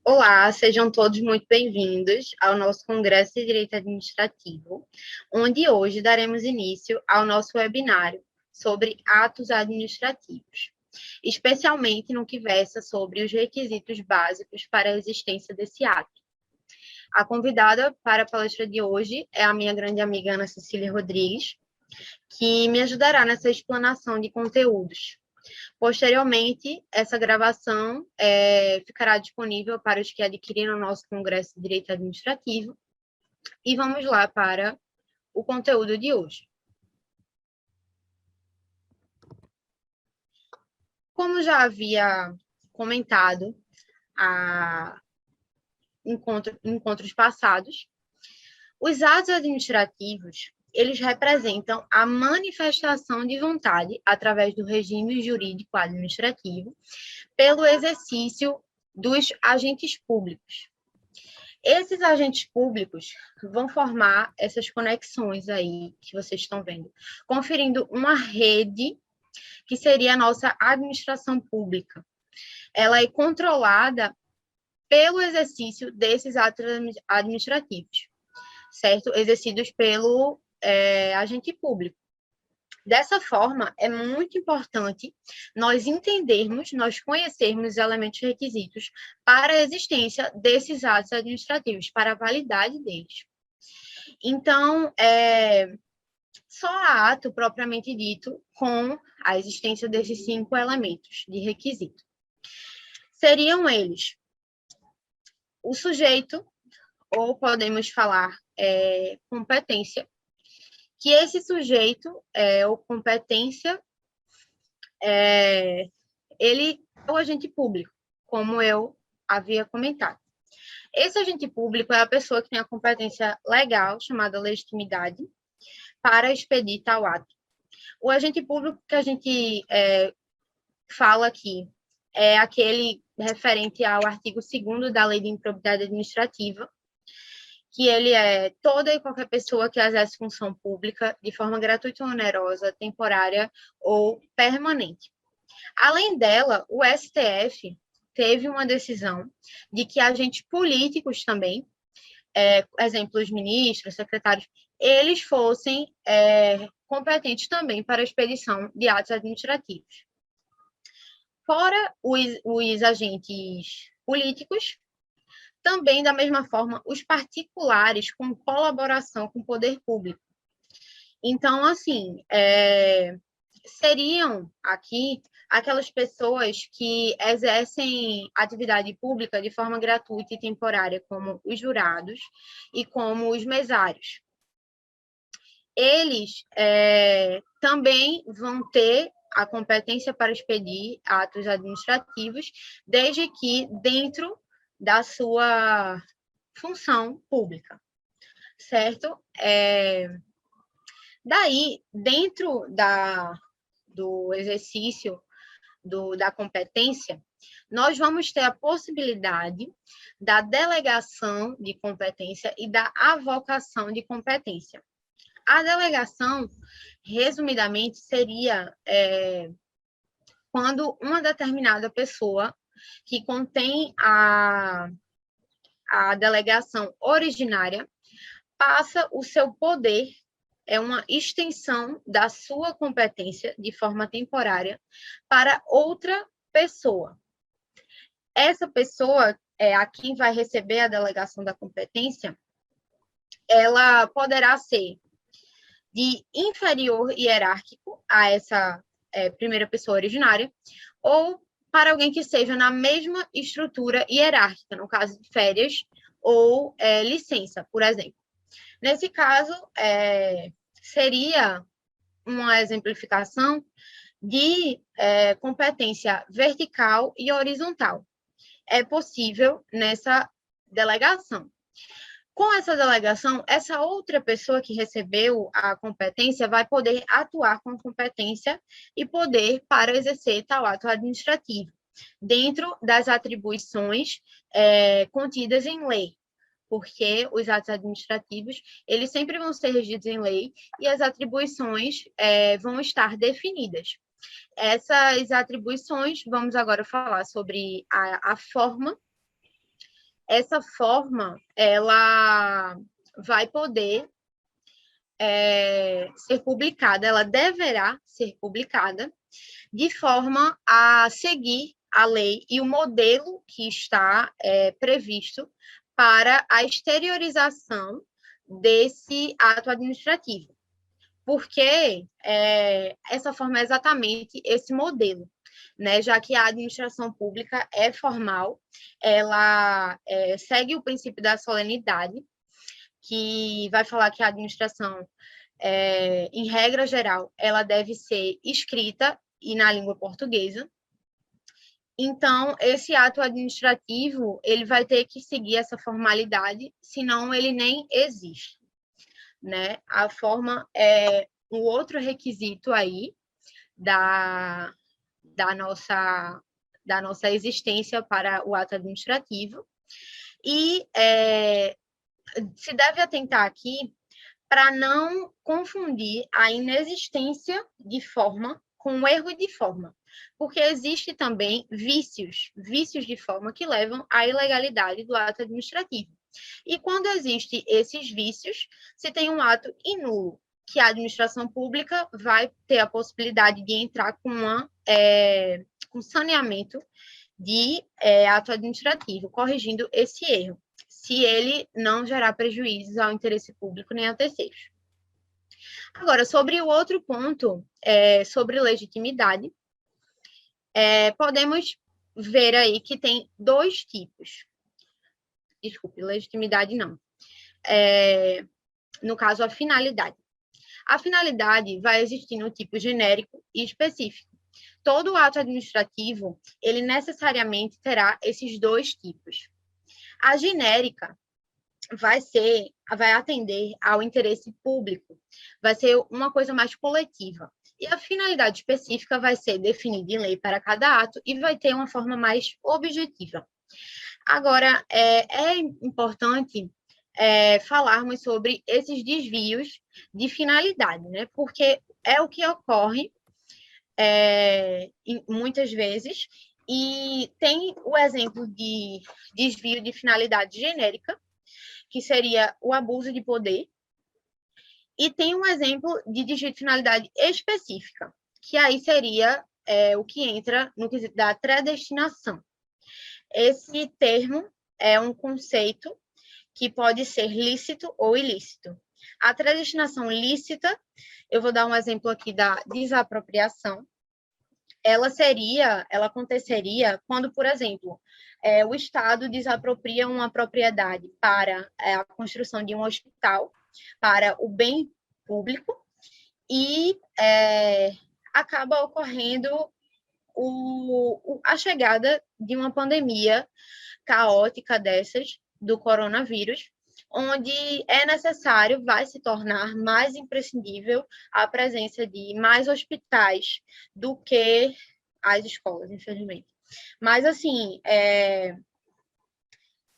Olá, sejam todos muito bem-vindos ao nosso Congresso de Direito Administrativo, onde hoje daremos início ao nosso webinário sobre atos administrativos, especialmente no que versa sobre os requisitos básicos para a existência desse ato. A convidada para a palestra de hoje é a minha grande amiga Ana Cecília Rodrigues, que me ajudará nessa explanação de conteúdos. Posteriormente, essa gravação ficará disponível para os que adquiriram o nosso Congresso de Direito Administrativo. E vamos lá para o conteúdo de hoje. Como já havia comentado encontros passados, os atos administrativos, eles representam a manifestação de vontade através do regime jurídico administrativo pelo exercício dos agentes públicos. Esses agentes públicos vão formar essas conexões aí que vocês estão vendo, conferindo uma rede que seria a nossa administração pública. Ela é controlada pelo exercício desses atos administrativos, certo? Exercidos pelo agente público. Dessa forma, é muito importante nós entendermos, nós conhecermos os elementos requisitos para a existência desses atos administrativos, para a validade deles. Então, só há ato propriamente dito com a existência desses 5 elementos de requisito. Seriam eles o sujeito, ou podemos falar competência, que esse sujeito ou competência, ele é o agente público, como eu havia comentado. Esse agente público é a pessoa que tem a competência legal, chamada legitimidade, para expedir tal ato. O agente público que a gente fala aqui é aquele referente ao artigo 2º da Lei de Improbidade Administrativa, que ele é toda e qualquer pessoa que exerce função pública de forma gratuita ou onerosa, temporária ou permanente. Além dela, o STF teve uma decisão de que agentes políticos também, exemplo, os ministros, secretários, eles fossem competentes também para a expedição de atos administrativos. Fora os agentes políticos, também, da mesma forma, os particulares com colaboração com o poder público. Então, assim, seriam aqui aquelas pessoas que exercem atividade pública de forma gratuita e temporária, como os jurados e como os mesários. Eles também vão ter a competência para expedir atos administrativos, desde que dentro da sua função pública, certo? Daí, dentro do exercício da competência, nós vamos ter a possibilidade da delegação de competência e da avocação de competência. A delegação, resumidamente, seria quando uma determinada pessoa que contém a delegação originária passa o seu poder, é uma extensão da sua competência de forma temporária para outra pessoa. Essa pessoa, a quem vai receber a delegação da competência, ela poderá ser de inferior hierárquico a essa primeira pessoa originária, ou para alguém que seja na mesma estrutura hierárquica, no caso de férias ou licença, por exemplo. Nesse caso, seria uma exemplificação de competência vertical e horizontal. É possível nessa delegação. Com essa delegação, essa outra pessoa que recebeu a competência vai poder atuar com competência e poder para exercer tal ato administrativo, dentro das atribuições contidas em lei, porque os atos administrativos, eles sempre vão ser regidos em lei e as atribuições vão estar definidas. Essas atribuições, vamos agora falar sobre a forma essa forma, ela vai poder ser publicada, ela deverá ser publicada de forma a seguir a lei e o modelo que está previsto para a exteriorização desse ato administrativo. Porque essa forma é exatamente esse modelo, né? Já que a administração pública é formal, ela segue o princípio da solenidade, que vai falar que a administração, em regra geral, ela deve ser escrita e na língua portuguesa. Então, esse ato administrativo, ele vai ter que seguir essa formalidade, senão ele nem existe, né? A forma é um outro requisito aí da nossa existência para o ato administrativo. E se deve atentar aqui para não confundir a inexistência de forma com o erro de forma, porque existe também vícios de forma que levam à ilegalidade do ato administrativo. E quando existem esses vícios, se tem um ato inulo, que a administração pública vai ter a possibilidade de entrar com um saneamento de ato administrativo, corrigindo esse erro, se ele não gerar prejuízos ao interesse público nem a terceiros. Agora, sobre o outro ponto, sobre legitimidade, podemos ver aí que tem dois tipos. Desculpe, legitimidade não. No caso, a finalidade. A finalidade vai existir no tipo genérico e específico. Todo ato administrativo, ele necessariamente terá esses dois tipos. A genérica vai atender ao interesse público, vai ser uma coisa mais coletiva. E a finalidade específica vai ser definida em lei para cada ato e vai ter uma forma mais objetiva. Agora, é importante falarmos sobre esses desvios de finalidade, né? Porque é o que ocorre muitas vezes, e tem o exemplo de desvio de finalidade genérica, que seria o abuso de poder, e tem um exemplo de desvio de finalidade específica, que aí seria o que entra no quesito da predestinação. Esse termo é um conceito que pode ser lícito ou ilícito. A predestinação lícita, eu vou dar um exemplo aqui da desapropriação. Ela aconteceria quando, por exemplo, o Estado desapropria uma propriedade para a construção de um hospital, para o bem público, e acaba ocorrendo a chegada de uma pandemia caótica dessas, do coronavírus, onde é necessário, vai se tornar mais imprescindível a presença de mais hospitais do que as escolas, infelizmente. Mas, assim,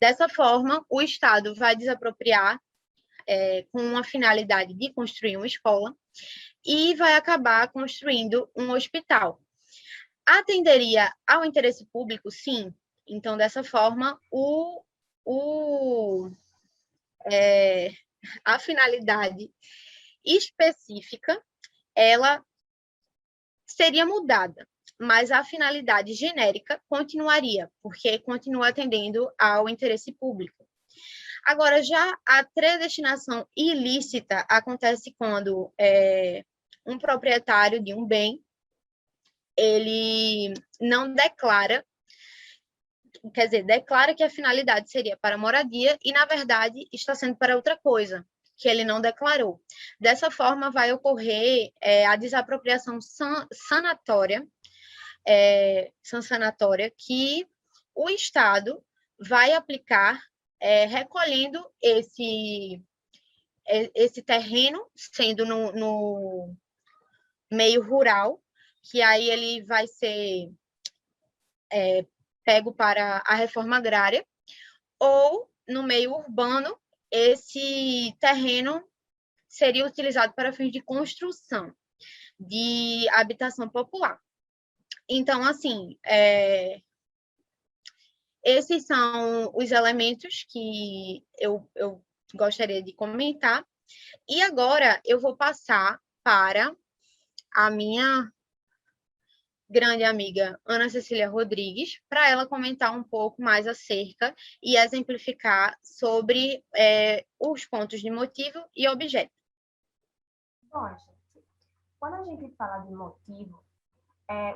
dessa forma, o Estado vai desapropriar com uma finalidade de construir uma escola e vai acabar construindo um hospital. Atenderia ao interesse público? Sim. Então, dessa forma, a finalidade específica, ela seria mudada, mas a finalidade genérica continuaria, porque continua atendendo ao interesse público. Agora, já a predestinação ilícita acontece quando um proprietário de um bem, ele não declara, quer dizer, declara que a finalidade seria para moradia e, na verdade, está sendo para outra coisa, que ele não declarou. Dessa forma, vai ocorrer a desapropriação sanatória, que o Estado vai aplicar recolhendo esse terreno, sendo no meio rural, que aí ele vai ser pego para a reforma agrária, ou no meio urbano, esse terreno seria utilizado para fins de construção de habitação popular. Então, assim, Esses são os elementos que eu gostaria de comentar. E agora eu vou passar para a minha grande amiga Ana Cecília Rodrigues, para ela comentar um pouco mais acerca e exemplificar sobre os pontos de motivo e objeto. Bom, gente, quando a gente fala de motivo,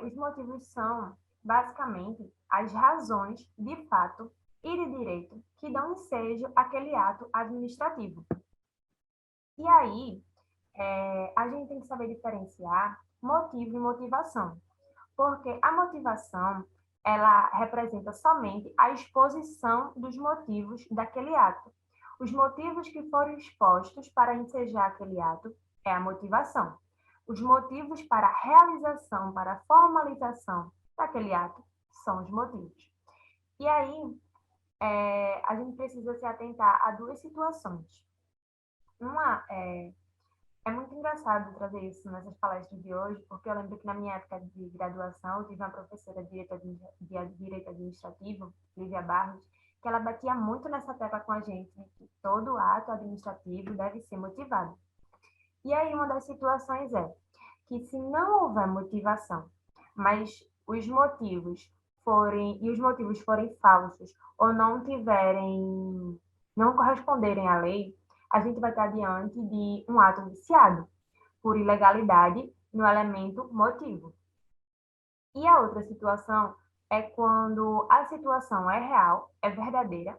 os motivos são, basicamente, as razões de fato e de direito que dão ensejo àquele ato administrativo. E aí, a gente tem que saber diferenciar motivo e motivação, porque a motivação, ela representa somente a exposição dos motivos daquele ato. Os motivos que foram expostos para ensejar aquele ato é a motivação. Os motivos para a realização, para a formalização daquele ato são os motivos. E aí, a gente precisa se atentar a duas situações. Uma é muito engraçado trazer isso nessas palestras de hoje, porque eu lembro que na minha época de graduação, eu tive uma professora de direito administrativo, Lívia Barros, que ela batia muito nessa tecla com a gente, de que todo ato administrativo deve ser motivado. E aí uma das situações é que se não houver motivação, mas os motivos forem falsos ou não corresponderem à lei, a gente vai estar diante de um ato viciado por ilegalidade no elemento motivo. E a outra situação é quando a situação é real, é verdadeira,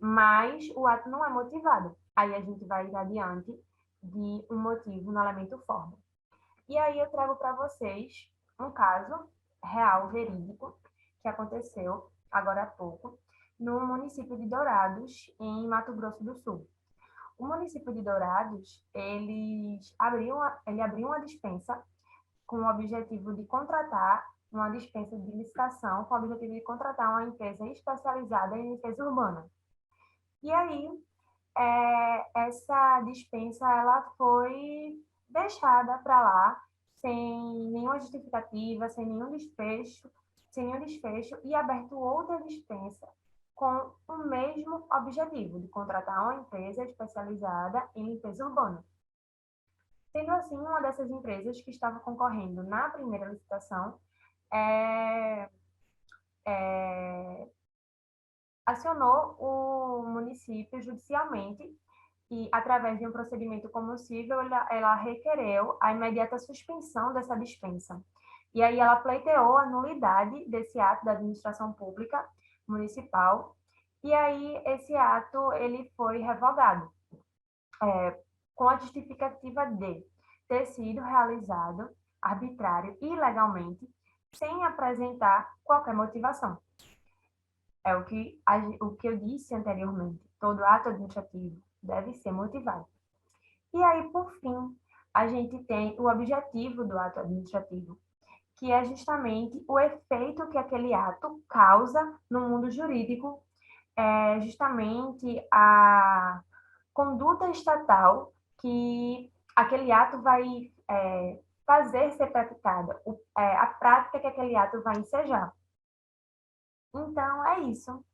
mas o ato não é motivado. Aí a gente vai estar diante de um motivo no elemento forma. E aí eu trago para vocês um caso real, verídico, que aconteceu agora há pouco, no município de Dourados, em Mato Grosso do Sul. O município de Dourados, ele abriu uma dispensa com o objetivo de contratar uma dispensa de licitação com o objetivo de contratar uma empresa especializada em limpeza urbana. E aí, essa dispensa ela foi deixada para lá sem nenhuma justificativa, sem nenhum desfecho e aberto outra dispensa com o mesmo objetivo de contratar uma empresa especializada em limpeza urbana. Sendo assim, uma dessas empresas que estava concorrendo na primeira licitação acionou o município judicialmente e, através de um procedimento comunicível, ela requereu a imediata suspensão dessa dispensa. E aí ela pleiteou a nulidade desse ato da administração pública municipal, e aí esse ato ele foi revogado, com a justificativa de ter sido realizado arbitrário e ilegalmente, sem apresentar qualquer motivação. É o que eu disse anteriormente. Todo ato administrativo deve ser motivado. E aí, por fim, a gente tem o objetivo do ato administrativo, que é justamente o efeito que aquele ato causa no mundo jurídico, justamente a conduta estatal que aquele ato vai fazer ser praticada, a prática que aquele ato vai ensejar. Então, é isso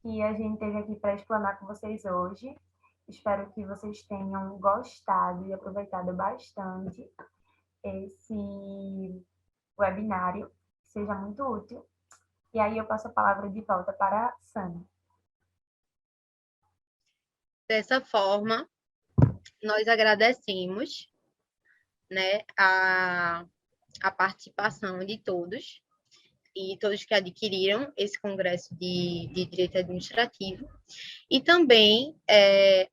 que a gente teve aqui para explanar com vocês hoje. Espero que vocês tenham gostado e aproveitado bastante esse webinário, que seja muito útil. E aí eu passo a palavra de volta para a Sânia. Dessa forma, nós agradecemos, né, a participação de todos e todos que adquiriram esse congresso de Direito Administrativo. E também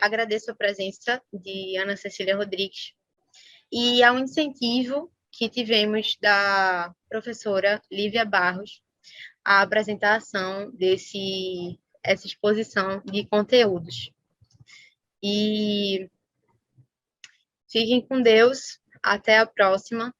agradeço a presença de Ana Cecília Rodrigues e ao incentivo que tivemos da professora Lívia Barros à apresentação essa exposição de conteúdos. E fiquem com Deus. Até a próxima.